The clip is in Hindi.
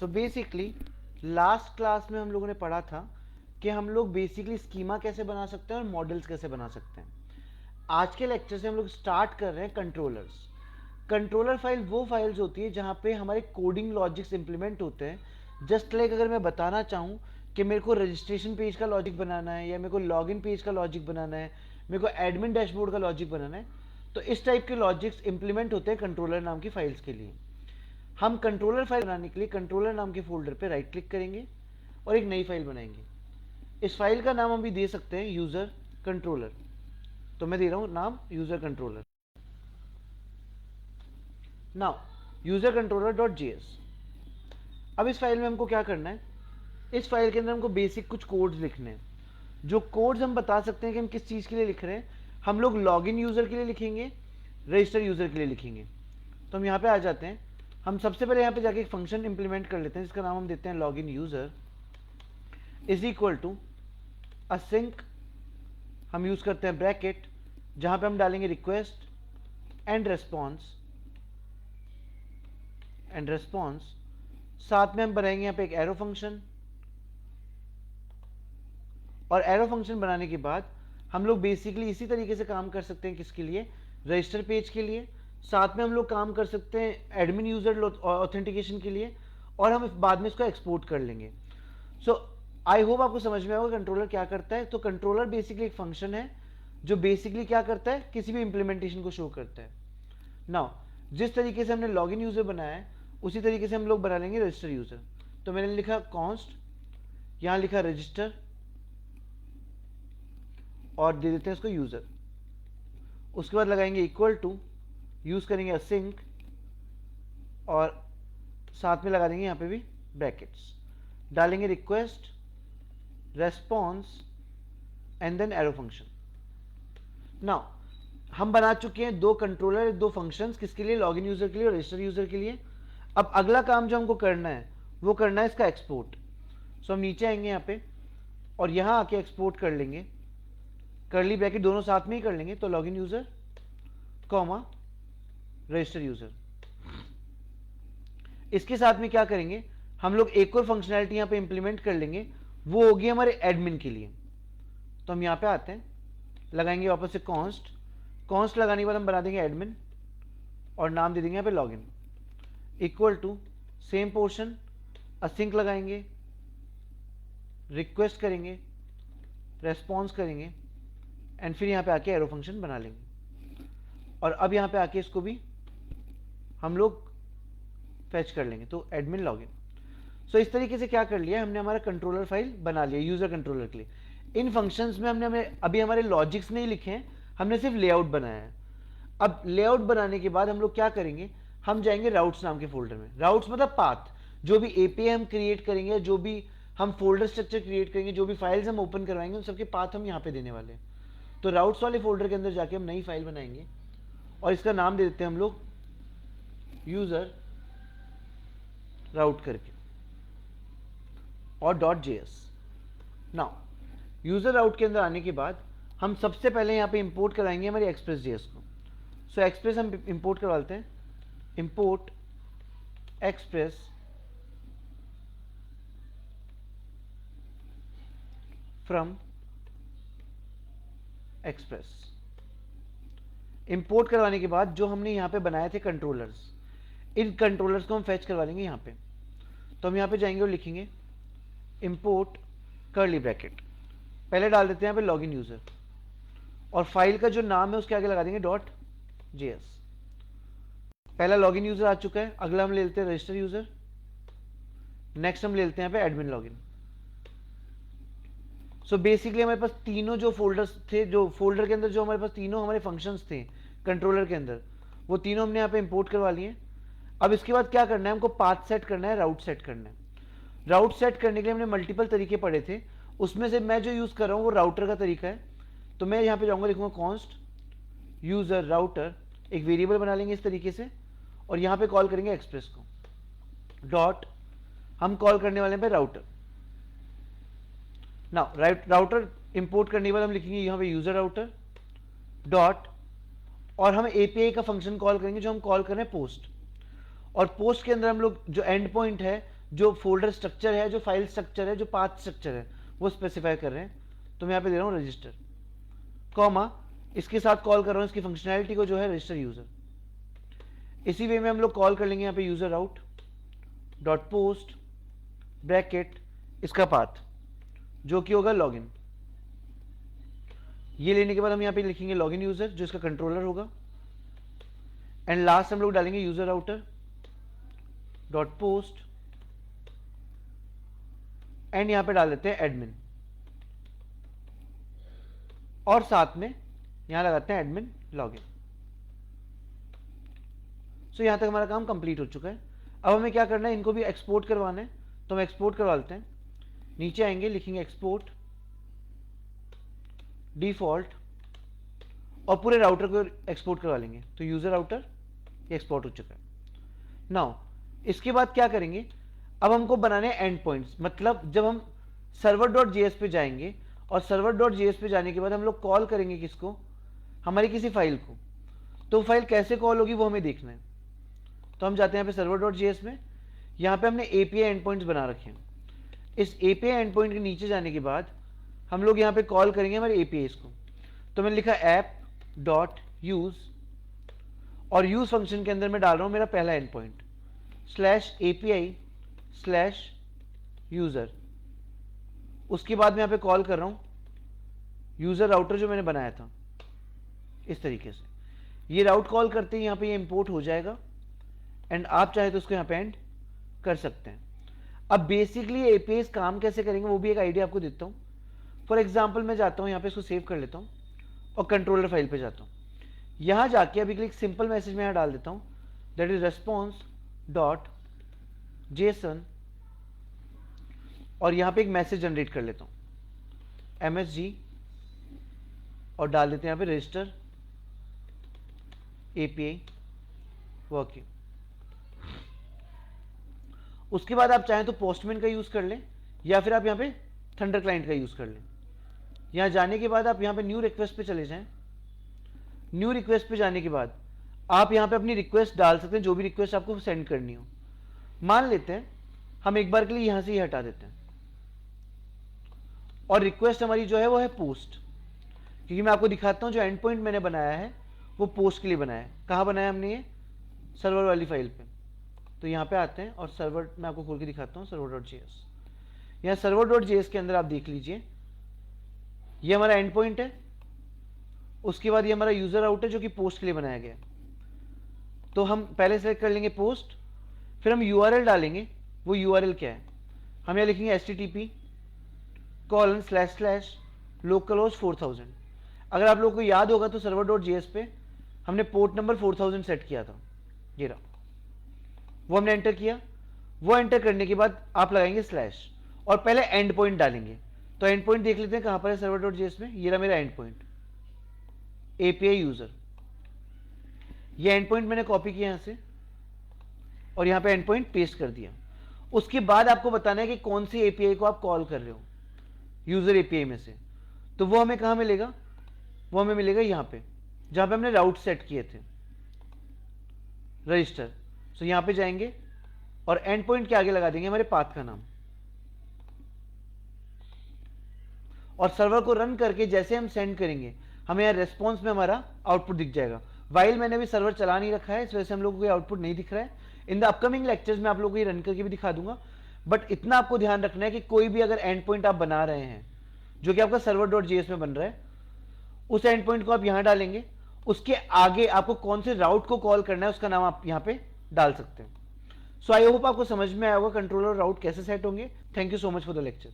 सो बेसिकली लास्ट क्लास में हम लोगों ने पढ़ा था कि हम लोग बेसिकली स्कीमा कैसे बना सकते हैं और मॉडल्स कैसे बना सकते हैं। आज के लेक्चर से हम लोग स्टार्ट कर रहे हैं कंट्रोलर्स। कंट्रोलर फाइल वो फाइल्स होती है जहां पे हमारे कोडिंग लॉजिक्स इंप्लीमेंट होते हैं। जस्ट लाइक अगर मैं बताना चाहूं कि मेरे को रजिस्ट्रेशन पेज का लॉजिक बनाना है, या मेरे को लॉगिन पेज का लॉजिक बनाना है, मेरे को एडमिन डैशबोर्ड का लॉजिक बनाना है, तो इस टाइप के लॉजिक्स इंप्लीमेंट होते हैं कंट्रोलर नाम की फाइल्स के लिए। हम कंट्रोलर फाइल बनाने के लिए कंट्रोलर नाम के फोल्डर पे राइट क्लिक करेंगे और एक नई फाइल बनाएंगे। इस फाइल का नाम हम भी दे सकते हैं यूजर कंट्रोलर। तो मैं दे रहा हूं नाम user controller. Now user controller dot JS. अब इस फाइल में हमको क्या करना है, इस फाइल के अंदर हमको बेसिक कुछ कोड्स लिखने हैं। जो कोड्स हम बता सकते हैं कि हम किस चीज के लिए लिख रहे हैं। हम लोग लॉगिन यूजर के लिए लिखेंगे, रजिस्टर यूजर के लिए लिखेंगे। तो हम यहाँ पे आ जाते हैं। हम सबसे पहले यहाँ पे जाके एक फंक्शन इंप्लीमेंट कर लेते हैं जिसका नाम हम देते हैं login user is equal to async. हम यूज करते हैं ब्रैकेट जहां पे हम डालेंगे रिक्वेस्ट एंड रेस्पॉन्स। साथ में हम बनाएंगे यहाँ पे एक एरो फंक्शन, और एरो फंक्शन बनाने के बाद हम लोग बेसिकली इसी तरीके से काम कर सकते हैं। किसके लिए? रजिस्टर पेज के लिए। साथ में हम लोग काम कर सकते हैं एडमिन यूजर ऑथेंटिकेशन के लिए, और हम बाद में इसको एक्सपोर्ट कर लेंगे। सो आई होप आपको समझ में आएगा कंट्रोलर क्या करता है। तो कंट्रोलर बेसिकली एक फंक्शन है जो बेसिकली क्या करता है, किसी भी इंप्लीमेंटेशन को शो करता है। नाउ जिस तरीके से हमने लॉगिन यूजर बनाया है उसी तरीके से हम लोग बना लेंगे रजिस्टर यूजर। तो मैंने लिखा कॉन्स्ट, यहां लिखा रजिस्टर, और दे देते हैं इसको यूजर। उसके बाद लगाएंगे इक्वल टू, यूज करेंगे असिंक, और साथ में लगा देंगे यहां पे भी ब्रैकेट्स। डालेंगे request response and then arrow function. Now हम बना चुके हैं दो कंट्रोलर, दो फंक्शंस, किसके लिए? लॉगिन यूजर के लिए और रजिस्टर यूजर के लिए। अब अगला काम जो हमको करना है वो करना है इसका एक्सपोर्ट। सो हम नीचे आएंगे यहाँ पे और यहां आके एक्सपोर्ट कर लेंगे। कर्ली ब्रैकेट दोनों साथ में ही कर लेंगे। तो login user comma register user. इसके साथ में क्या करेंगे, हम लोग एक और फंक्शनैलिटी यहां पे इंप्लीमेंट कर लेंगे, वो होगी हमारे एडमिन के लिए। तो हम यहां पे आते हैं, लगाएंगे वापस से कॉन्स्ट लगाने के बाद हम बना देंगे एडमिन, और नाम दे देंगे यहां पे login. Equal to same portion, async लगाएंगे, रिक्वेस्ट करेंगे, रेस्पॉन्स करेंगे, एंड फिर यहां पे आके एरो फंक्शन बना लेंगे। और अब यहां पे आके इसको भी हम लोग फेच कर लेंगे। तो एडमिन लॉगिन। सो इस तरीके से क्या कर लिया हमने, हमारा कंट्रोलर फाइल बना लिया यूजर कंट्रोलर के लिए। इन फंक्शंस में हमने अभी हमारे लॉजिक्स नहीं लिखे हैं, हमने सिर्फ लेआउट बनाया है। अब लेआउट बनाने के बाद हम लोग क्या करेंगे, हम जाएंगे राउट्स नाम के फोल्डर में। राउट्स मतलब पाथ। जो भी एपीआई हम क्रिएट करेंगे, जो भी हम फोल्डर स्ट्रक्चर क्रिएट करेंगे, जो भी फाइल्स हम ओपन करवाएंगे, उन सबके पाथ हम यहाँ पे देने वाले हैं। तो राउट्स वाले फोल्डर के अंदर जाके हम नई फाइल बनाएंगे और इसका नाम दे देते हैं हम लोग यूजर राउट करके, और .js। नाउ यूजर राउट के अंदर आने के बाद हम सबसे पहले यहां पे इंपोर्ट कराएंगे हमारी एक्सप्रेस जेएस को। सो एक्सप्रेस हम इंपोर्ट करवा लेते हैं, import express from express. Import करवाने के बाद जो हमने यहां पे बनाए थे कंट्रोलर्स, इन कंट्रोलर्स को हम फेच करवा लेंगे यहां पे। तो हम यहां पे जाएंगे और लिखेंगे इंपोर्ट कर्ली ब्रैकेट, पहले डाल देते हैं यहां पे लॉगिन यूजर, और फाइल का जो नाम है उसके आगे लगा देंगे .js। पहला लॉगिन यूजर आ चुका है। अगला हम ले लेते हैं रजिस्टर यूजर। नेक्स्ट हम ले लेते हैं यहां पे एडमिन लॉगिन। सो बेसिकली हमारे पास तीनों जो फोल्डर्स थे, जो फोल्डर के अंदर जो हमारे पास तीनों हमारे फंक्शंस थे कंट्रोलर के अंदर, वो तीनों हमने यहाँ पे इंपोर्ट करवा लिए। अब इसके बाद क्या करना है, हमको पाथ सेट करना है, राउट सेट करना है। राउट सेट करने के लिए हमने मल्टीपल तरीके पढ़े थे, उसमें से मैं जो यूज कर रहा हूँ वो राउटर का तरीका है। तो मैं यहाँ पे जाऊँगा, लिखूंगा कॉन्स्ट यूजर राउटर, एक वेरिएबल बना लेंगे इस तरीके से, और यहाँ पे कॉल करेंगे एक्सप्रेस को। डॉट हम कॉल करने वाले हैं राउटर। नाउ राउटर इंपोर्ट करने के बाद हम लिखेंगे यहाँ पे यूजर राउटर डॉट, और हम एपीआई का फंक्शन कॉल करेंगे जो हम कॉल कर रहे हैं पोस्ट। और पोस्ट के अंदर हम लोग जो एंड पॉइंट है जो फोल्डर स्ट्रक्चर है, जो फाइल स्ट्रक्चर है, जो पाथ स्ट्रक्चर है, वो स्पेसिफाई कर रहे हैं। तो मैं यहाँ पे दे रहा हूँ रजिस्टर, कॉमा, इसके साथ कॉल कर रहा हूँ इसकी फंक्शनैलिटी को, जो है रजिस्टर यूजर। इसी वे में हम लोग कॉल कर लेंगे यहाँ पे यूजर राउट डॉट पोस्ट ब्रैकेट इसका पाथ, जो कि होगा लॉगिन। ये लेने के बाद हम यहाँ पे लिखेंगे लॉगिन यूजर, जो इसका कंट्रोलर होगा। एंड लास्ट हम लोग डालेंगे user router dot post, and यहां पे डाल देते हैं एडमिन, और साथ में यहां लगाते हैं एडमिन लॉगिन। सो यहां तक हमारा काम कंप्लीट हो चुका है। अब हमें क्या करना है, इनको भी एक्सपोर्ट करवाना है, तो हम एक्सपोर्ट करवा लेते हैं। नीचे आएंगे, लिखेंगे एक्सपोर्ट डिफॉल्ट, और पूरे राउटर को एक्सपोर्ट करवा लेंगे। तो यूजर राउटर ये एक्सपोर्ट हो चुका है। नाउ इसके बाद क्या करेंगे, अब हमको बनाने एंड पॉइंट्स, मतलब जब हम सर्वर डॉट जेएस पे जाएंगे, और सर्वर डॉट जेएस पे जाने के बाद हम लोग कॉल करेंगे किसको, हमारी किसी फाइल को, तो फाइल कैसे कॉल होगी वो हमें देखना है। तो हम जाते हैं यहाँ पे सर्वर डॉट जेएस में, यहाँ पे हमने एपीआई एंड पॉइंट्स बना रखे हैं। इस एपीआई एंड पॉइंट के नीचे जाने के बाद हम लोग यहाँ पे कॉल करेंगे हमारे एपीआई को। तो मैंने लिखा ऐप डॉट यूज, और यूज फंक्शन के अंदर मैं डाल रहा हूँ मेरा पहला and point slash API slash user. उसके बाद मैं यहाँ पे कॉल कर रहा हूँ यूजर राउटर जो मैंने बनाया था, इस तरीके से। ये राउट कॉल करते ही यहाँ पे ये इंपोर्ट हो जाएगा, एंड आप चाहे तो उसको यहाँ पे एंड कर सकते हैं। अब बेसिकली एपीआई काम कैसे करेंगे वो भी एक आइडिया आपको देता हूँ। फॉर एग्जाम्पल मैं जाता हूँ यहाँ पे, इसको सेव कर लेता हूँ और कंट्रोलर फाइल पे जाता हूँ। यहाँ जाके अभी एक सिंपल मैसेज मैं यहाँ डाल देता हूँ, that is response dot JSON, और यहाँ पे एक मैसेज जनरेट कर लेता हूँ msg, और डाल देते हैं यहाँ पे रजिस्टर एपीआई वर्किंग। उसके बाद आप चाहें तो पोस्टमैन का यूज कर लें, या फिर आप यहाँ पे थंडर क्लाइंट का यूज कर लें। यहाँ जाने के बाद आप यहाँ पे न्यू रिक्वेस्ट पे चले जाएं। न्यू रिक्वेस्ट पे जाने के बाद आप यहाँ पे अपनी रिक्वेस्ट डाल सकते हैं, जो भी रिक्वेस्ट आपको सेंड करनी हो। मान लेते हैं हम एक बार के लिए यहाँ से ही हटा देते हैं, और रिक्वेस्ट हमारी जो है वो है पोस्ट, क्योंकि मैं आपको दिखाता हूँ जो एंड पॉइंट मैंने बनाया है वो पोस्ट के लिए बनाया है। कहाँ बनाया हमने ये, सर्वर वाली फाइल पे। तो यहाँ पे आते हैं और सर्वर मैं आपको खोल के दिखाता हूँ, सर्वर डॉट जेएस। यहाँ सर्वर डॉट जेएस के अंदर आप देख लीजिए, ये हमारा एंड पॉइंट है। उसके बाद ये हमारा यूजर आउट है जो कि पोस्ट के लिए बनाया गया है। तो हम पहले सेलेक्ट कर लेंगे पोस्ट, फिर हम यूआरएल डालेंगे। वो यूआरएल क्या है, हम यहाँ लिखेंगे http://localhost 4000। अगर आप लोगों को याद होगा तो सर्वर डॉट जेएस पे हमने पोर्ट नंबर 4000 सेट किया था, ये रहा, वो हमने एंटर किया। वो एंटर करने के बाद आप लगाएंगे स्लैश, और पहले एंड पॉइंट डालेंगे। तो एंड पॉइंट देख लेते हैं कहां पर है सर्वर डॉट जेएस में। ये रहा मेरा एंड पॉइंट एपीआई यूजर। ये एंड पॉइंट मैंने कॉपी किया यहां से, और यहां पे एंड पॉइंट पेस्ट कर दिया। उसके बाद आपको बताना है कि कौन सी एपीआई को आप कॉल कर रहे हो यूजर एपीआई में से। तो वो हमें कहां मिलेगा, वो हमें मिलेगा यहां पे, जहां पे हमने राउट सेट किए थे, रजिस्टर। सो यहां पे जाएंगे और एंड पॉइंट के आगे लगा देंगे हमारे पाथ का नाम, और सर्वर को रन करके जैसे हम सेंड करेंगे हमें यहाँ रेस्पॉन्स में हमारा आउटपुट दिख जाएगा। वाइल मैंने भी सर्वर चला नहीं रखा है, इस वजह से हम लोगों को ये आउटपुट नहीं दिख रहा है। इन द अपकमिंग लेक्चर्स में आप लोगों को ये रन करके भी दिखा दूंगा। बट इतना आपको ध्यान रखना है कि कोई भी अगर एंड पॉइंट आप बना रहे हैं जो कि आपका सर्वर डॉट जेएस में बन रहा है, उस एंड पॉइंट को आप यहां डालेंगे। उसके आगे आपको कौन से राउट को कॉल करना है उसका नाम आप यहां पे डाल सकते हैं। सो आई होप आपको समझ में आया होगा कंट्रोलर राउट कैसे सेट होंगे। Thank you so much for the lecture.